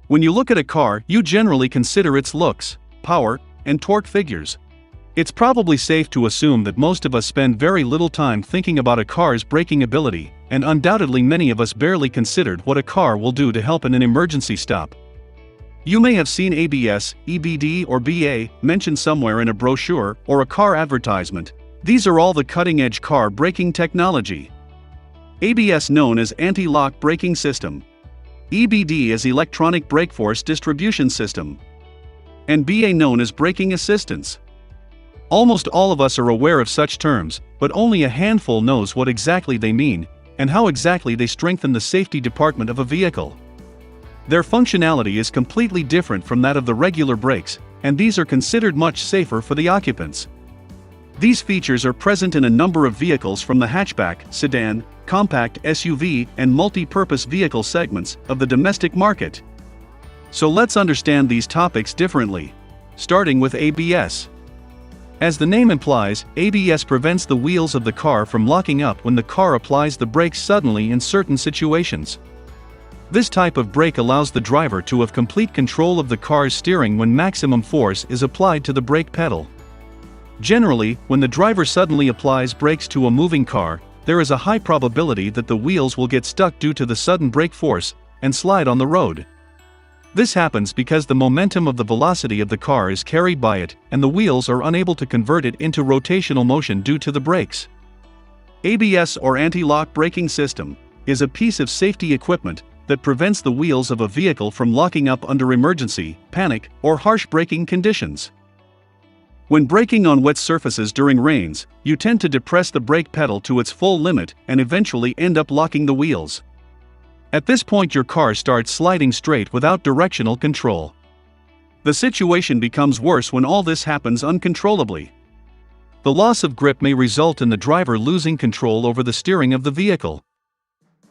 When you look at a car, you generally consider its looks, power, and torque figures. It's probably safe to assume that most of us spend very little time thinking about a car's braking ability, and undoubtedly many of us barely considered what a car will do to help in an emergency stop. You may have seen ABS, EBD or BA mentioned somewhere in a brochure or a car advertisement. These are all the cutting-edge car braking technology. ABS known as anti-lock braking system. EBD is electronic brake force distribution system. And BA known as braking assistance. Almost all of us are aware of such terms, but only a handful knows what exactly they mean, and how exactly they strengthen the safety department of a vehicle. Their functionality is completely different from that of the regular brakes, and these are considered much safer for the occupants. These features are present in a number of vehicles from the hatchback, sedan, compact SUV, and multi-purpose vehicle segments of the domestic market. So let's understand these topics differently. Starting with ABS. As the name implies, ABS prevents the wheels of the car from locking up when the car applies the brakes suddenly in certain situations. This type of brake allows the driver to have complete control of the car's steering when maximum force is applied to the brake pedal. Generally, when the driver suddenly applies brakes to a moving car, there is a high probability that the wheels will get stuck due to the sudden brake force and slide on the road. This happens because the momentum of the velocity of the car is carried by it, and the wheels are unable to convert it into rotational motion due to the brakes. ABS or anti-lock braking system is a piece of safety equipment that prevents the wheels of a vehicle from locking up under emergency, panic, or harsh braking conditions. When braking on wet surfaces during rains, you tend to depress the brake pedal to its full limit and eventually end up locking the wheels. At this point your car starts sliding straight without directional control. The situation becomes worse when all this happens uncontrollably. The loss of grip may result in the driver losing control over the steering of the vehicle.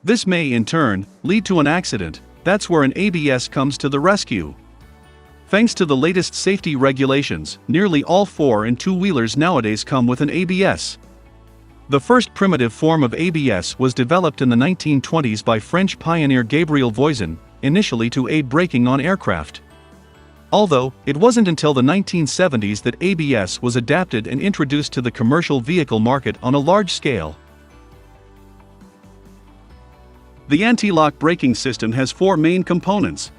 This may, in turn, lead to an accident. That's where an ABS comes to the rescue. Thanks to the latest safety regulations, nearly all 4- and 2-wheelers nowadays come with an ABS. The first primitive form of ABS was developed in the 1920s by French pioneer Gabriel Voisin, initially to aid braking on aircraft. Although, it wasn't until the 1970s that ABS was adapted and introduced to the commercial vehicle market on a large scale. The anti-lock braking system has 4 main components: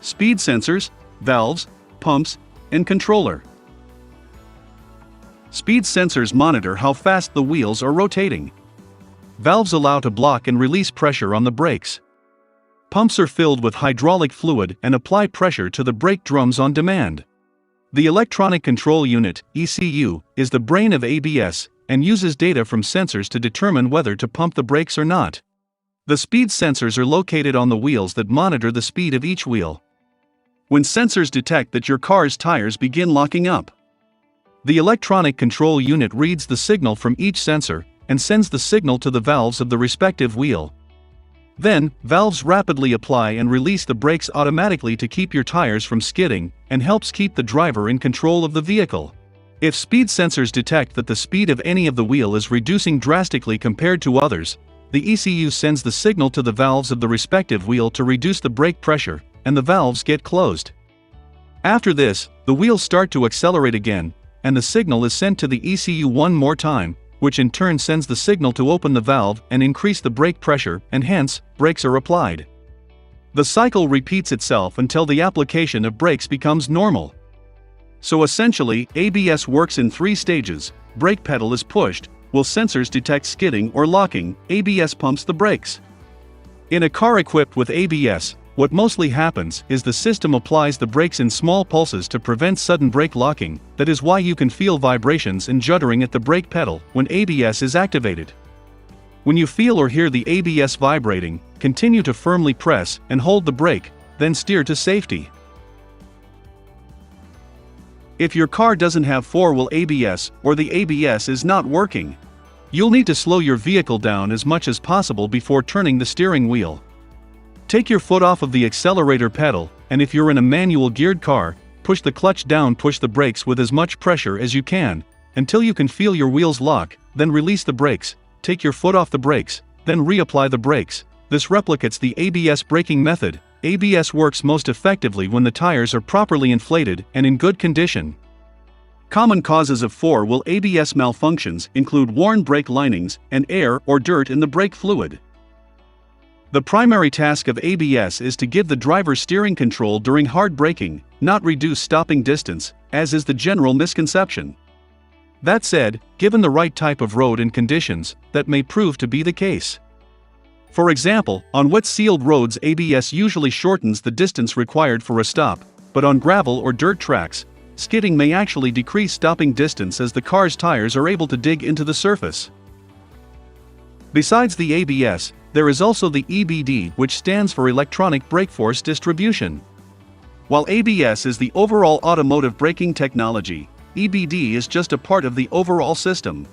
speed sensors, valves, pumps, and controller. Speed sensors monitor how fast the wheels are rotating. Valves allow to block and release pressure on the brakes. Pumps are filled with hydraulic fluid and apply pressure to the brake drums on demand. The electronic control unit, ECU, is the brain of ABS and uses data from sensors to determine whether to pump the brakes or not. The speed sensors are located on the wheels that monitor the speed of each wheel. When sensors detect that your car's tires begin locking up, the electronic control unit reads the signal from each sensor and sends the signal to the valves of the respective wheel. Then, valves rapidly apply and release the brakes automatically to keep your tires from skidding and helps keep the driver in control of the vehicle. If speed sensors detect that the speed of any of the wheel is reducing drastically compared to others, the ECU sends the signal to the valves of the respective wheel to reduce the brake pressure, and the valves get closed. After this, the wheels start to accelerate again, and the signal is sent to the ECU one more time, which in turn sends the signal to open the valve and increase the brake pressure, and hence, brakes are applied. The cycle repeats itself until the application of brakes becomes normal. So essentially, ABS works in 3 stages. Brake pedal is pushed. Will sensors detect skidding or locking, ABS pumps the brakes. In a car equipped with ABS, what mostly happens is the system applies the brakes in small pulses to prevent sudden brake locking. That is why you can feel vibrations and juddering at the brake pedal when ABS is activated. When you feel or hear the ABS vibrating, continue to firmly press and hold the brake, then steer to safety. If your car doesn't have 4-wheel ABS or the ABS is not working, you'll need to slow your vehicle down as much as possible before turning the steering wheel. Take your foot off of the accelerator pedal, and if you're in a manual geared car, push the clutch down, push the brakes with as much pressure as you can, until you can feel your wheels lock, then release the brakes, take your foot off the brakes, then reapply the brakes. This replicates the ABS braking method, ABS works most effectively when the tires are properly inflated and in good condition. Common causes of four-wheel ABS malfunctions include worn brake linings and air or dirt in the brake fluid. The primary task of ABS is to give the driver steering control during hard braking, not reduce stopping distance, as is the general misconception. That said, given the right type of road and conditions, that may prove to be the case. For example, on wet sealed roads ABS usually shortens the distance required for a stop, but on gravel or dirt tracks, skidding may actually decrease stopping distance as the car's tires are able to dig into the surface. Besides the ABS, there is also the EBD, which stands for Electronic Brake Force Distribution. While ABS is the overall automotive braking technology, EBD is just a part of the overall system.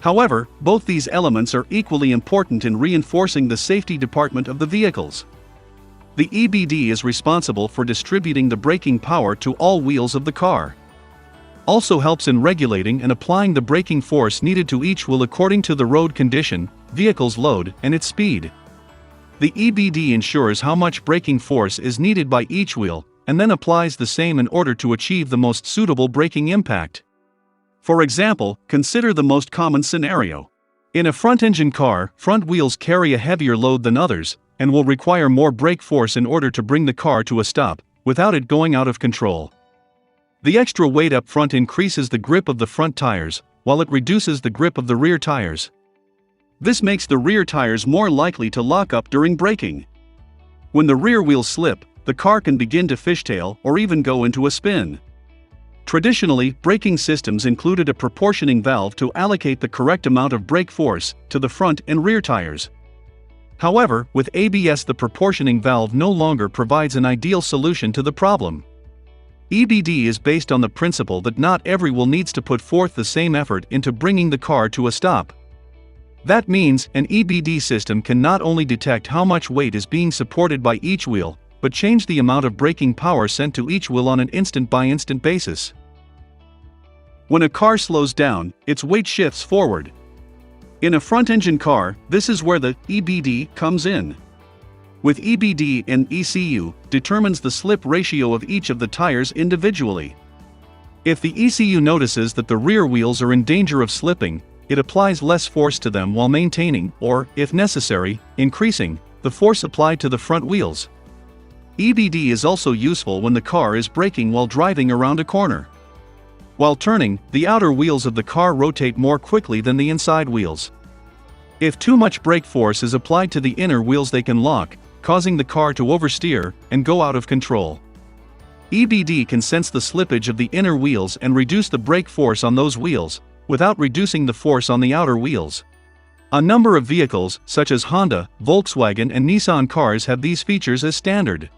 However, both these elements are equally important in reinforcing the safety department of the vehicles. The EBD is responsible for distributing the braking power to all wheels of the car. Also helps in regulating and applying the braking force needed to each wheel according to the road condition, vehicle's load, and its speed. The EBD ensures how much braking force is needed by each wheel, and then applies the same in order to achieve the most suitable braking impact. For example, consider the most common scenario. In a front-engine car, front wheels carry a heavier load than others, and will require more brake force in order to bring the car to a stop, without it going out of control. The extra weight up front increases the grip of the front tires, while it reduces the grip of the rear tires. This makes the rear tires more likely to lock up during braking. When the rear wheels slip, the car can begin to fishtail or even go into a spin. Traditionally, braking systems included a proportioning valve to allocate the correct amount of brake force to the front and rear tires. However, with ABS, the proportioning valve no longer provides an ideal solution to the problem. EBD is based on the principle that not every wheel needs to put forth the same effort into bringing the car to a stop. That means an EBD system can not only detect how much weight is being supported by each wheel, but change the amount of braking power sent to each wheel on an instant-by-instant basis. When a car slows down, its weight shifts forward. In a front-engine car, this is where the EBD comes in. With EBD, an ECU determines the slip ratio of each of the tires individually. If the ECU notices that the rear wheels are in danger of slipping, it applies less force to them while maintaining, or, if necessary, increasing, the force applied to the front wheels. EBD is also useful when the car is braking while driving around a corner. While turning, the outer wheels of the car rotate more quickly than the inside wheels. If too much brake force is applied to the inner wheels, they can lock, causing the car to oversteer and go out of control. EBD can sense the slippage of the inner wheels and reduce the brake force on those wheels, without reducing the force on the outer wheels. A number of vehicles, such as Honda, Volkswagen and Nissan cars, have these features as standard.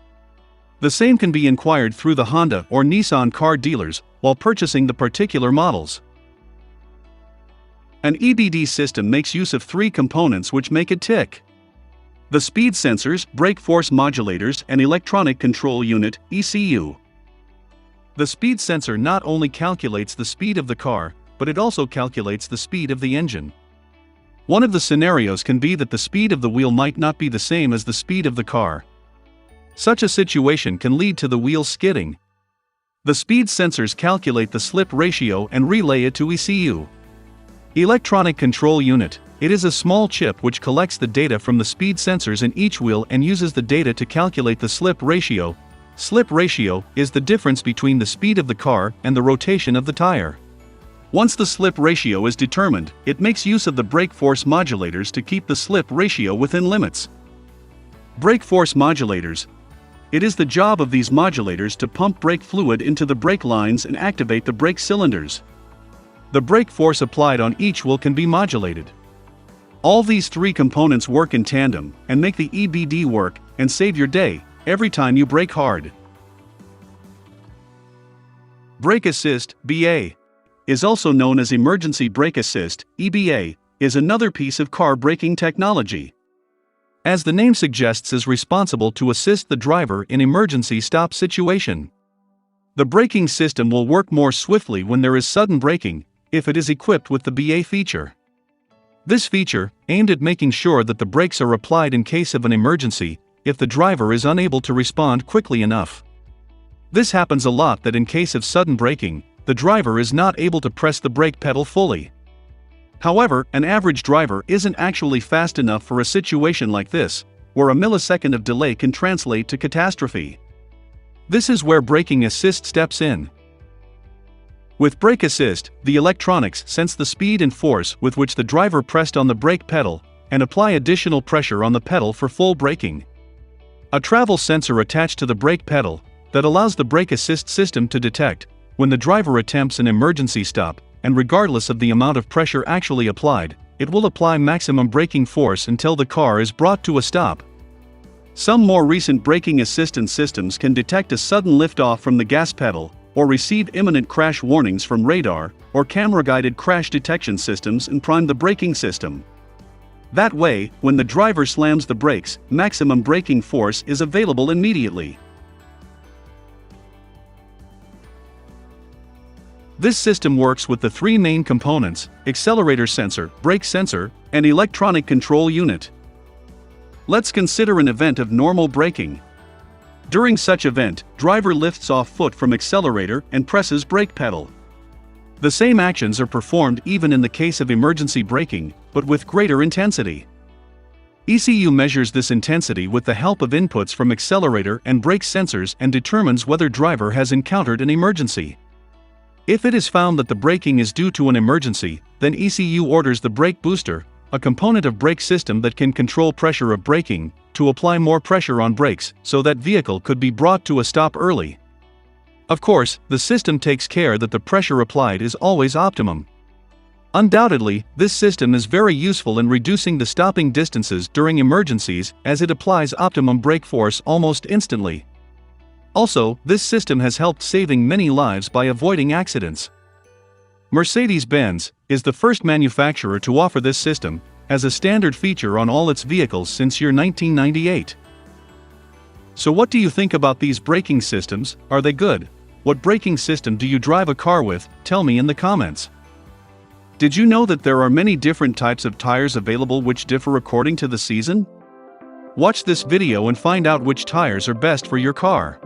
The same can be inquired through the Honda or Nissan car dealers while purchasing the particular models. An EBD system makes use of three components which make it tick: the speed sensors, brake force modulators, and electronic control unit, ECU. The speed sensor not only calculates the speed of the car, but it also calculates the speed of the engine. One of the scenarios can be that the speed of the wheel might not be the same as the speed of the car. Such a situation can lead to the wheels skidding. The speed sensors calculate the slip ratio and relay it to ECU. Electronic control unit. It is a small chip which collects the data from the speed sensors in each wheel and uses the data to calculate the slip ratio. Slip ratio is the difference between the speed of the car and the rotation of the tire. Once the slip ratio is determined, it makes use of the brake force modulators to keep the slip ratio within limits. Brake force modulators. It is the job of these modulators to pump brake fluid into the brake lines and activate the brake cylinders. The brake force applied on each wheel can be modulated. All these three components work in tandem and make the EBD work and save your day every time you brake hard. Brake Assist, BA, is also known as Emergency Brake Assist, EBA, is another piece of car braking technology. As the name suggests, is responsible to assist the driver in emergency stop situation. The braking system will work more swiftly when there is sudden braking, if it is equipped with the BA feature. This feature, aimed at making sure that the brakes are applied in case of an emergency, if the driver is unable to respond quickly enough. This happens a lot that in case of sudden braking, the driver is not able to press the brake pedal fully. However, an average driver isn't actually fast enough for a situation like this, where a millisecond of delay can translate to catastrophe. This is where braking assist steps in. With brake assist, the electronics sense the speed and force with which the driver pressed on the brake pedal, and apply additional pressure on the pedal for full braking. A travel sensor attached to the brake pedal that allows the brake assist system to detect when the driver attempts an emergency stop, and regardless of the amount of pressure actually applied, it will apply maximum braking force until the car is brought to a stop. Some more recent braking assistance systems can detect a sudden liftoff from the gas pedal, or receive imminent crash warnings from radar or camera-guided crash detection systems and prime the braking system. That way, when the driver slams the brakes, maximum braking force is available immediately. This system works with the three main components: accelerator sensor, brake sensor, and electronic control unit. Let's consider an event of normal braking. During such event, driver lifts off foot from accelerator and presses brake pedal. The same actions are performed even in the case of emergency braking, but with greater intensity. ECU measures this intensity with the help of inputs from accelerator and brake sensors and determines whether driver has encountered an emergency. If it is found that the braking is due to an emergency, then ECU orders the brake booster, a component of brake system that can control pressure of braking, to apply more pressure on brakes so that vehicle could be brought to a stop early. Of course, the system takes care that the pressure applied is always optimum. Undoubtedly, this system is very useful in reducing the stopping distances during emergencies as it applies optimum brake force almost instantly. Also, this system has helped saving many lives by avoiding accidents. Mercedes-Benz is the first manufacturer to offer this system as a standard feature on all its vehicles since year 1998. So what do you think about these braking systems? Are they good? What braking system do you drive a car with? Tell me in the comments. Did you know that there are many different types of tires available which differ according to the season? Watch this video and find out which tires are best for your car.